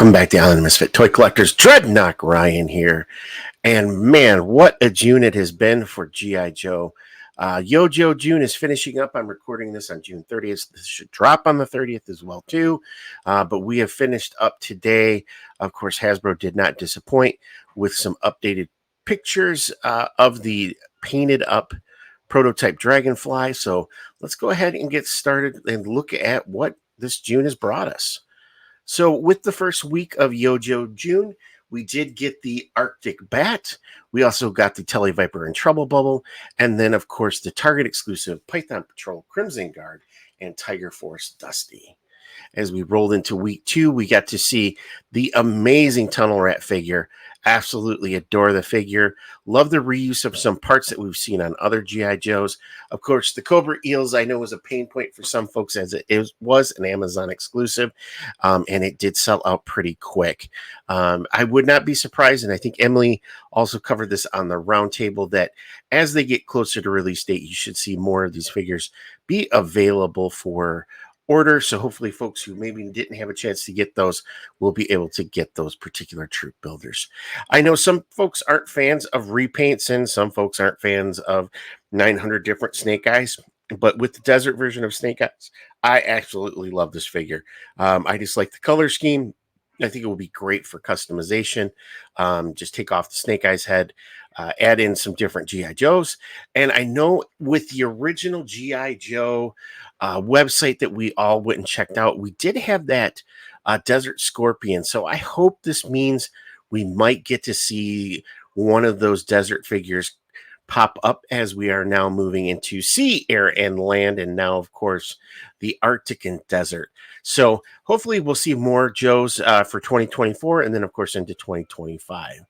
Welcome back to Allen Misfit Toy Collectors. Dreadnought Ryan here. And man, what a June it has been for G.I. Joe. Yo-Joe June is finishing up. I'm recording this on June 30th. This should drop on the 30th as well, too. But we have finished up today. Of course, Hasbro did not disappoint with some updated pictures of the painted up prototype Dragonfly. So let's go ahead and get started and look at what this June has brought us. So with the first week of Yo-Joe June, we did get the Arctic Bat. We also got the Televiper and Trouble Bubble. And then, of course, the Target exclusive Python Patrol Crimson Guard and Tiger Force Dusty. As we rolled into week 2, we got to see the amazing Tunnel Rat figure. Absolutely adore the figure. Love the reuse of some parts that we've seen on other G.I. Joes. Of course, the Cobra Eels I know was a pain point for some folks as it was an Amazon exclusive, and it did sell out pretty quick. I would not be surprised, and I think Emily also covered this on the roundtable, that as they get closer to release date, you should see more of these figures be available for order. So hopefully folks who maybe didn't have a chance to get those will be able to get those particular troop builders. I know some folks aren't fans of repaints and some folks aren't fans of 900 different Snake Eyes, but with the desert version of Snake Eyes, I absolutely love this figure. I just like the color scheme. I think it will be great for customization. Just take off the Snake Eyes head, add in some different G.I. Joes. And I know with the original G.I. Joe website that we all went and checked out, we did have that Desert Scorpion. So I hope this means we might get to see one of those desert figures pop up as we are now moving into sea, air, and land, and now, of course, the Arctic and desert. So hopefully we'll see more Joes for 2024 and then, of course, into 2025.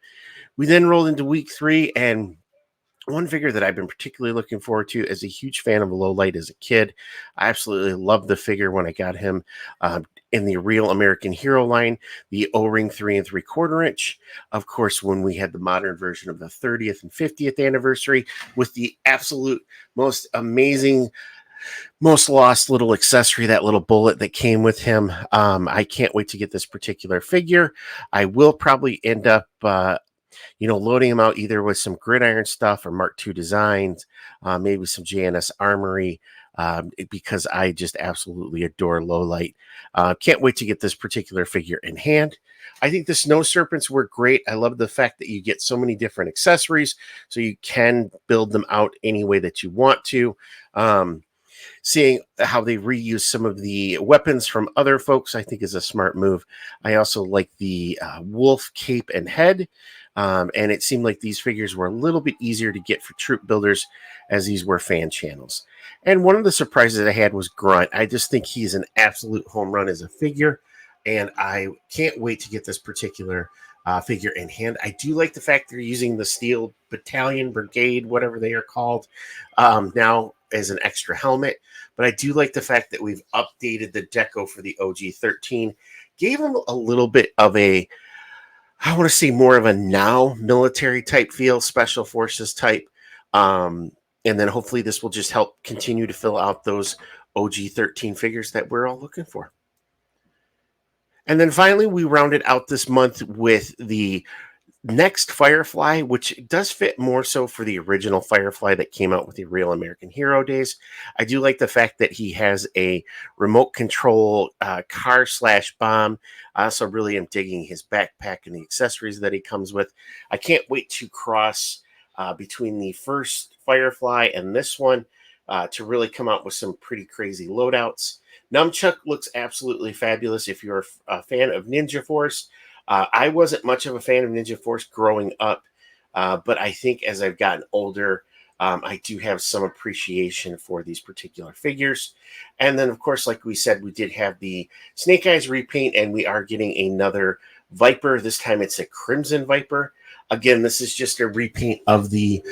We then rolled into week 3, and one figure that I've been particularly looking forward to, as a huge fan of Lowlight as a kid. I absolutely loved the figure when I got him in the Real American Hero line, the O-Ring 3 3/4 inch. Of course, when we had the modern version of the 30th and 50th anniversary with the absolute most amazing, most lost little accessory, that little bullet that came with him. I can't wait to get this particular figure. I will probably end up loading them out either with some Gridiron stuff or Mark II designs, maybe some JNS Armory, because I just absolutely adore Lowlight. Can't wait to get this particular figure in hand. I think the Snow Serpents were great. I love the fact that you get so many different accessories, so you can build them out any way that you want to. Seeing how they reuse some of the weapons from other folks, I think is a smart move. I also like the wolf cape and head. And it seemed like these figures were a little bit easier to get for troop builders, as these were fan channels. And one of the surprises I had was Grunt. I just think he's an absolute home run as a figure, and I can't wait to get this particular figure in hand. I do like the fact they're using the Steel Battalion, Brigade, whatever they are called, now as an extra helmet. But I do like the fact that we've updated the deco for the OG-13, gave him a little bit of a, I want to see more of a now military type feel, special forces type. And then hopefully this will just help continue to fill out those OG-13 figures that we're all looking for. And then finally, we rounded out this month with the next Firefly, which does fit more so for the original Firefly that came out with the Real American Hero days. I do like the fact that he has a remote control car/bomb. I also really am digging his backpack and the accessories that he comes with. I can't wait to cross between the first Firefly and this one to really come out with some pretty crazy loadouts. Nunchuck looks absolutely fabulous if you're a fan of Ninja Force. I wasn't much of a fan of Ninja Force growing up, but I think as I've gotten older, I do have some appreciation for these particular figures. And then, of course, like we said, we did have the Snake Eyes repaint, and we are getting another Viper. This time it's a Crimson Viper. Again, this is just a repaint of the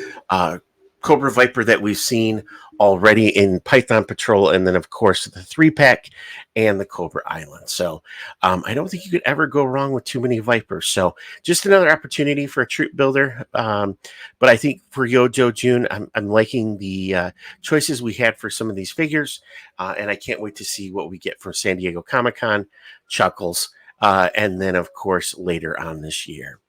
Cobra Viper that we've seen already in Python Patrol, and then, of course, the 3-pack and the Cobra Island. So I don't think you could ever go wrong with too many Vipers. So just another opportunity for a troop builder. But I think for Yo-Joe June, I'm liking the choices we had for some of these figures, and I can't wait to see what we get from San Diego Comic-Con, Chuckles, and then, of course, later on this year.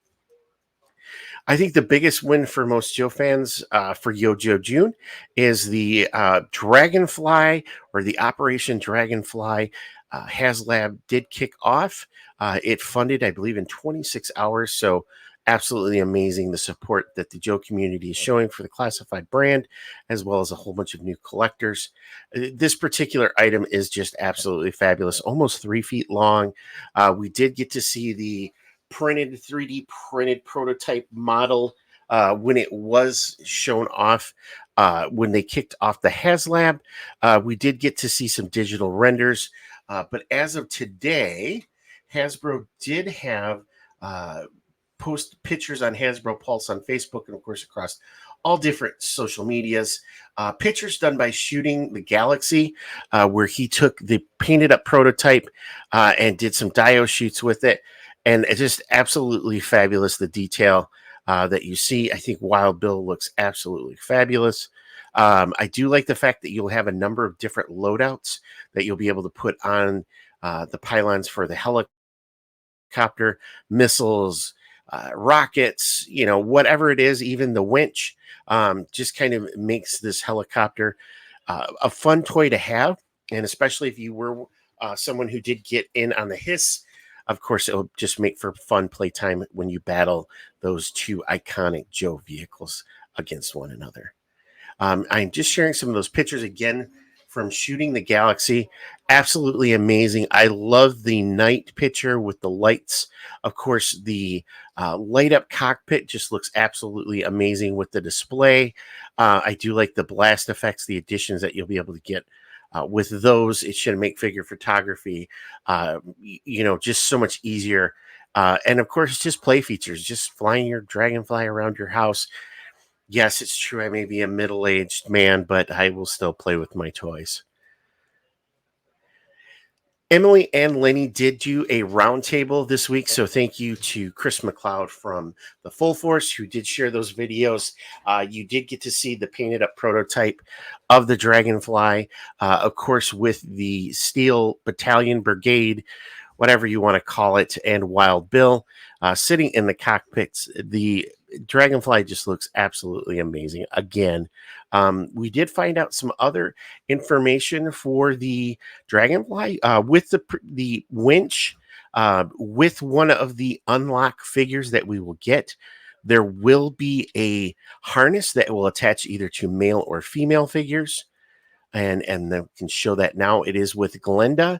I think the biggest win for most Joe fans for Yojo June is the Dragonfly or the Operation Dragonfly Haslab did kick off. It funded, I believe, in 26 hours. So absolutely amazing the support that the Joe community is showing for the classified brand, as well as a whole bunch of new collectors. This particular item is just absolutely fabulous, almost 3 feet long. We did get to see the printed 3D printed prototype model when it was shown off when they kicked off the HasLab. We did get to see some digital renders, but as of today, Hasbro did have post pictures on Hasbro Pulse on Facebook and of course across all different social medias. Pictures done by Shooting the Galaxy, where he took the painted up prototype and did some dio shoots with it. And it's just absolutely fabulous, the detail that you see. I think Wild Bill looks absolutely fabulous. I do like the fact that you'll have a number of different loadouts that you'll be able to put on the pylons for the helicopter, missiles, rockets, whatever it is, even the winch, just kind of makes this helicopter a fun toy to have. And especially if you were someone who did get in on the hiss, of course, it'll just make for fun playtime when you battle those two iconic Joe vehicles against one another. I'm just sharing some of those pictures again from Shooting the Galaxy. Absolutely amazing. I love the night picture with the lights. Of course, the light up cockpit just looks absolutely amazing with the display. I do like the blast effects, the additions that you'll be able to get with those. It should make figure photography, just so much easier. And of course, just play features, just flying your Dragonfly around your house. Yes, it's true. I may be a middle-aged man, but I will still play with my toys. Emily and Lenny did do a roundtable this week, so thank you to Chris McLeod from the Full Force who did share those videos. You did get to see the painted up prototype of the Dragonfly, of course, with the Steel Battalion Brigade, whatever you want to call it, and Wild Bill sitting in the cockpits. The Dragonfly just looks absolutely amazing. Again, we did find out some other information for the Dragonfly with the winch, with one of the unlock figures that we will get. There will be a harness that will attach either to male or female figures. And they can show that now. It is with Glenda.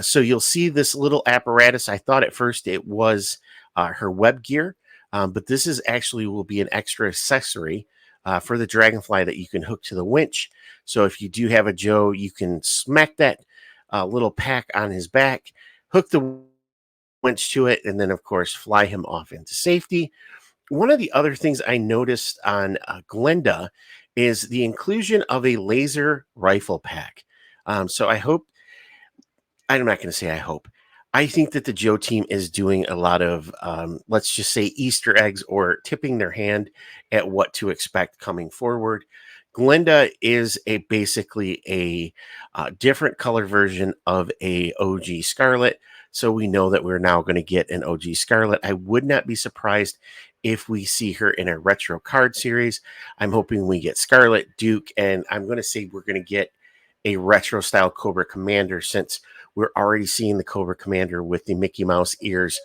So you'll see this little apparatus. I thought at first it was her web gear, but this is actually will be an extra accessory for the Dragonfly that you can hook to the winch. So if you do have a Joe, you can smack that little pack on his back, hook the winch to it, and then, of course, fly him off into safety. One of the other things I noticed on Glenda is the inclusion of a laser rifle pack. So I hope, I'm not going to say I hope. I think that the Joe team is doing a lot of, let's just say, Easter eggs or tipping their hand at what to expect coming forward. Glenda is basically a different color version of a OG Scarlet. So we know that we're now going to get an OG Scarlet. I would not be surprised if we see her in a retro card series. I'm hoping we get Scarlet, Duke, and I'm going to say we're going to get a retro style Cobra Commander, since we're already seeing the Cobra Commander with the Mickey Mouse ears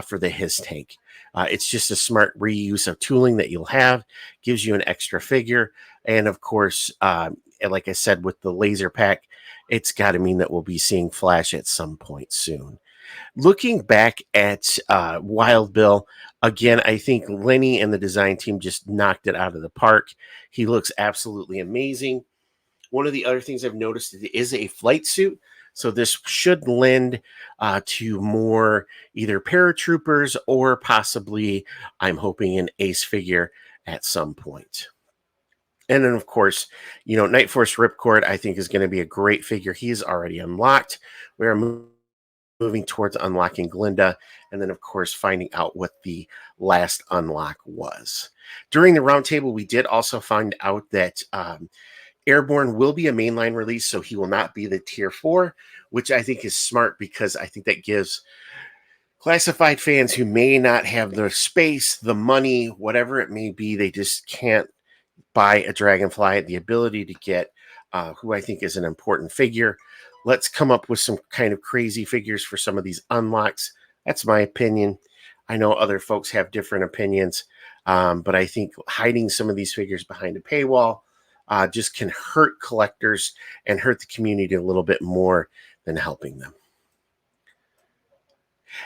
for the His tank. It's just a smart reuse of tooling that you'll have, gives you an extra figure. And of course, like I said, with the laser pack, it's got to mean that we'll be seeing Flash at some point soon. Looking back at Wild Bill, again, I think Lenny and the design team just knocked it out of the park. He looks absolutely amazing. One of the other things I've noticed is a flight suit. So this should lend to more either paratroopers or possibly, I'm hoping, an ace figure at some point. And then, of course, Night Force Ripcord, I think, is going to be a great figure. He's already unlocked. We are moving towards unlocking Glinda, and then, of course, finding out what the last unlock was. During the roundtable, we did also find out that Airborne will be a mainline release, so he will not be the tier 4, which I think is smart because I think that gives Classified fans who may not have the space, the money, whatever it may be, they just can't buy a Dragonfly, the ability to get who I think is an important figure. Let's come up with some kind of crazy figures for some of these unlocks. That's my opinion. I know other folks have different opinions, but I think hiding some of these figures behind a paywall just can hurt collectors and hurt the community a little bit more than helping them.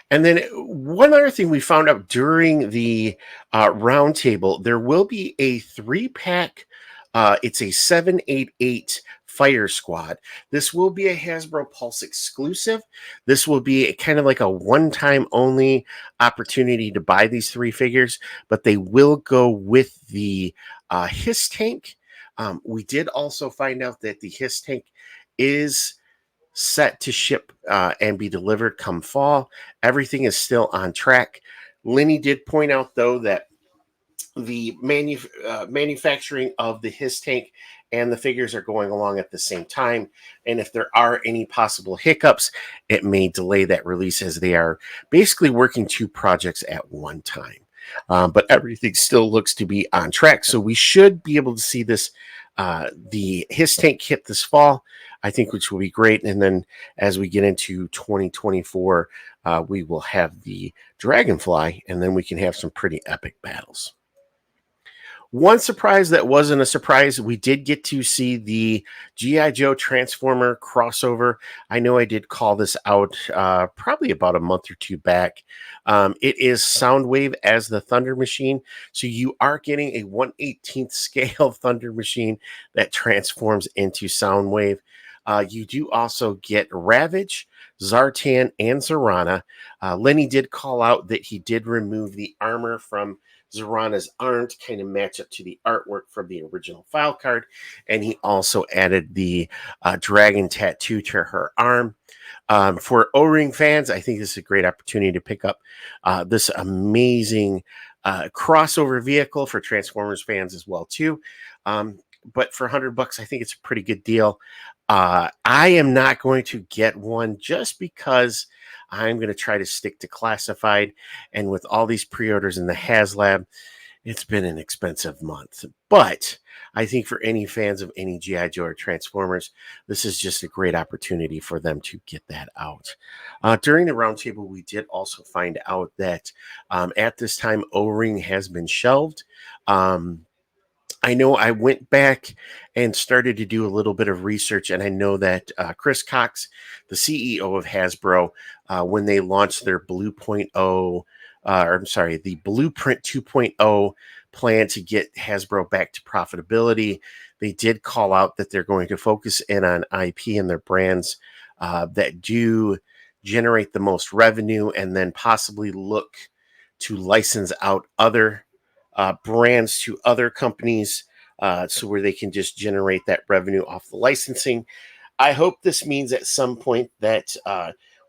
And then one other thing we found out during the roundtable, there will be a 3-pack. It's a 788 Fire Squad. This will be a Hasbro Pulse exclusive. This will be kind of like a one-time only opportunity to buy these 3 figures, but they will go with the Hiss Tank. We did also find out that the Hiss Tank is set to ship and be delivered come fall. Everything is still on track. Lenny did point out, though, that the manufacturing of the Hiss Tank and the figures are going along at the same time. And if there are any possible hiccups, it may delay that release, as they are basically working 2 projects at one time. But everything still looks to be on track. So we should be able to see this, the Hiss Tank hit this fall, I think, which will be great. And then as we get into 2024, we will have the Dragonfly, and then we can have some pretty epic battles. One surprise that wasn't a surprise, we did get to see the G.I. Joe Transformer crossover. I know I did call this out probably about a month or 2 back. It is Soundwave as the Thunder Machine. So you are getting a 1/18th scale Thunder Machine that transforms into Soundwave. You do also get Ravage, Zartan, and Zorana. Lenny did call out that he did remove the armor from Zorana's arm to kind of match up to the artwork from the original file card. And he also added the dragon tattoo to her arm. For O-Ring fans, I think this is a great opportunity to pick up this amazing crossover vehicle for Transformers fans as well, too. But for $100, I think it's a pretty good deal. I am not going to get one just because I'm going to try to stick to classified. And with all these pre-orders in the Haslab, it's been an expensive month. But I think for any fans of any G.I. Joe or Transformers, this is just a great opportunity for them to get that out. During the roundtable, we did also find out that at this time, O-Ring has been shelved. I know I went back and started to do a little bit of research, and I know that Chris Cox, the CEO of Hasbro, when they launched their the Blueprint 2.0 plan to get Hasbro back to profitability, they did call out that they're going to focus in on IP and their brands that do generate the most revenue, and then possibly look to license out other brands to other companies, so where they can just generate that revenue off the licensing. I hope this means at some point that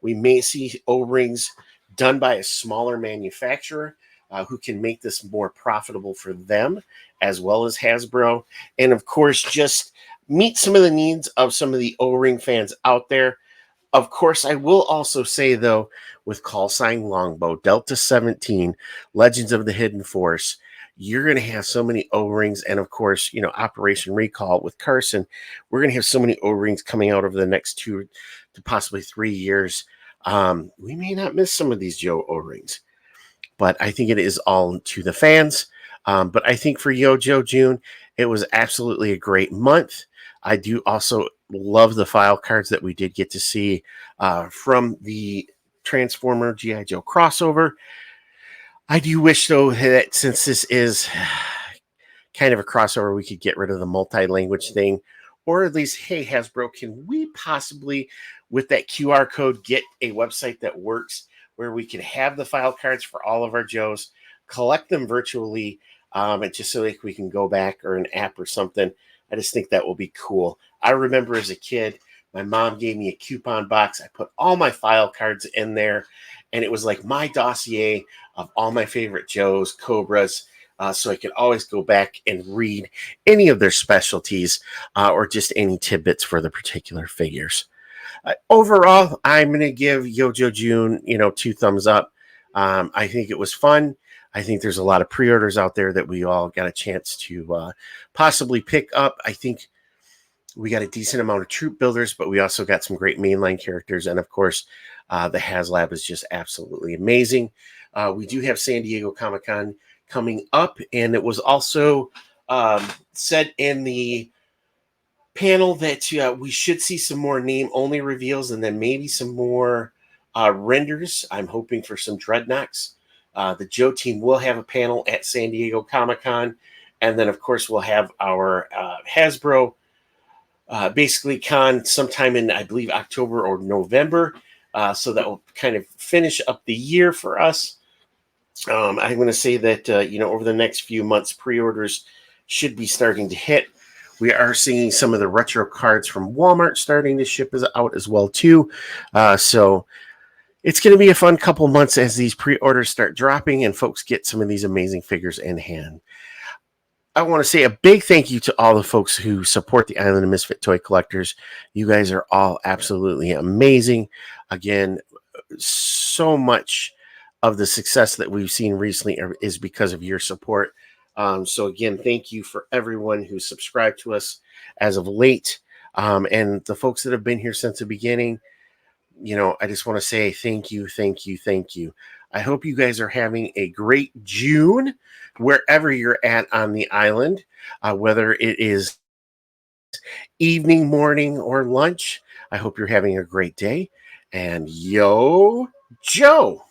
we may see O-Rings done by a smaller manufacturer who can make this more profitable for them, as well as Hasbro. And of course, just meet some of the needs of some of the O-Ring fans out there. Of course, I will also say, though, with Call Sign Longbow, Delta 17, Legends of the Hidden Force, you're going to have so many O-Rings. And of course, Operation Recall with Carson, we're going to have so many O-Rings coming out over the next 2 to possibly 3 years. We may not miss some of these Joe O-Rings, but I think it is all to the fans. But I think for Yo-Joe June, it was absolutely a great month. I do also love the file cards that we did get to see from the Transformer G.I. Joe crossover. I do wish, though, that since this is kind of a crossover, we could get rid of the multi-language thing. Or at least, hey, Hasbro, can we possibly, with that QR code, get a website that works where we can have the file cards for all of our Joes, collect them virtually, and just so like we can go back, or an app or something. I just think that will be cool. I remember as a kid, my mom gave me a coupon box. I put all my file cards in there, and it was like my dossier of all my favorite Joes, Cobras, so I could always go back and read any of their specialties or just any tidbits for the particular figures. Overall, I'm going to give Yo-Joe June, 2 thumbs up. I think it was fun. I think there's a lot of pre-orders out there that we all got a chance to possibly pick up. I think we got a decent amount of troop builders, but we also got some great mainline characters. And of course, the Haslab is just absolutely amazing. We do have San Diego Comic-Con coming up, and it was also said in the panel that we should see some more name-only reveals and then maybe some more renders. I'm hoping for some Dreadnoks. The Joe team will have a panel at San Diego Comic-Con, and then, of course, we'll have our Hasbro basically con sometime in, I believe, October or November. So that will kind of finish up the year for us. I'm going to say that, over the next few months, pre-orders should be starting to hit. We are seeing some of the retro cards from Walmart starting to ship out as well, too. So it's going to be a fun couple months as these pre-orders start dropping and folks get some of these amazing figures in hand. I want to say a big thank you to all the folks who support the Island of Misfit Toy Collectors. You guys are all absolutely amazing. Again, so much of the success that we've seen recently is because of your support. So again, thank you for everyone who subscribed to us as of late. And the folks that have been here since the beginning, I just want to say thank you, thank you, thank you. I hope you guys are having a great June wherever you're at on the island, whether it is evening, morning, or lunch. I hope you're having a great day. And yo, Joe.